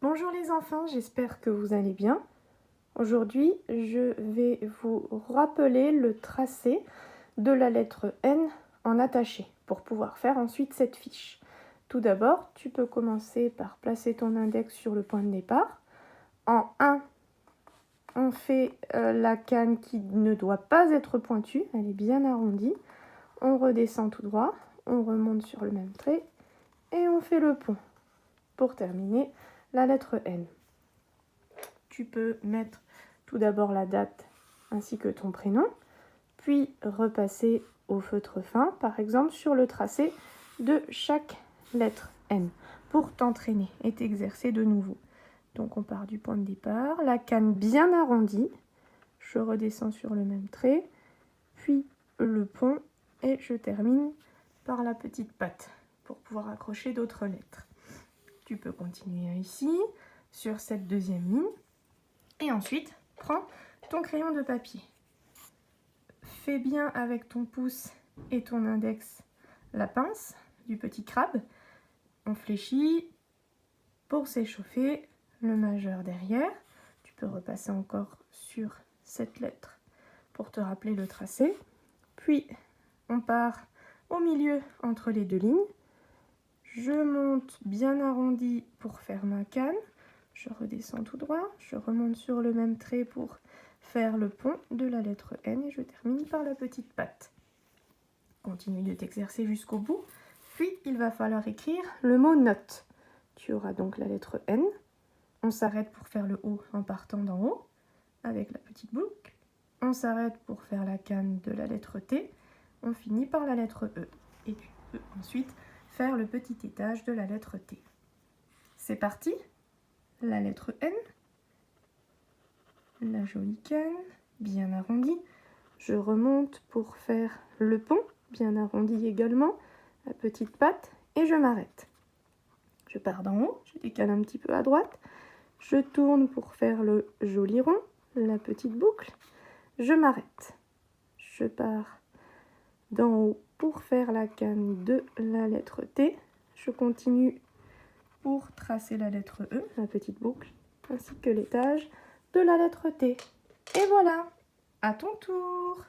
Bonjour les enfants, j'espère que vous allez bien. Aujourd'hui, je vais vous rappeler le tracé de la lettre N en attaché pour pouvoir faire ensuite cette fiche. Tout d'abord, tu peux commencer par placer ton index sur le point de départ. En 1, on fait la canne qui ne doit pas être pointue, elle est bien arrondie. On redescend tout droit, on remonte sur le même trait et on fait le pont pour terminer la lettre N. Tu peux mettre tout d'abord la date ainsi que ton prénom, puis repasser au feutre fin, par exemple sur le tracé de chaque lettre N, pour t'entraîner et t'exercer de nouveau. Donc on part du point de départ, la canne bien arrondie, je redescends sur le même trait, puis le pont, et je termine par la petite patte, pour pouvoir accrocher d'autres lettres. Tu peux continuer ici, sur cette deuxième ligne, et ensuite, prends ton crayon de papier. Fais bien avec ton pouce et ton index la pince du petit crabe. On fléchit pour s'échauffer le majeur derrière. Tu peux repasser encore sur cette lettre pour te rappeler le tracé. Puis, on part au milieu entre les deux lignes. Je monte bien arrondi pour faire ma canne. Je redescends tout droit, je remonte sur le même trait pour faire le pont de la lettre N et je termine par la petite patte. Continue de t'exercer jusqu'au bout, puis il va falloir écrire le mot note. Tu auras donc la lettre N. On s'arrête pour faire le O en partant d'en haut avec la petite boucle. On s'arrête pour faire la canne de la lettre T. On finit par la lettre E. Et tu peux ensuite faire le petit étage de la lettre T. C'est parti! La lettre N, la jolie canne, bien arrondie. Je remonte pour faire le pont, bien arrondi également, la petite patte, et je m'arrête. Je pars d'en haut, je décale un petit peu à droite, je tourne pour faire le joli rond, la petite boucle, je m'arrête. Je pars d'en haut pour faire la canne de la lettre T, je continue pour tracer la lettre E, la petite boucle, ainsi que l'étage de la lettre T. Et voilà, à ton tour!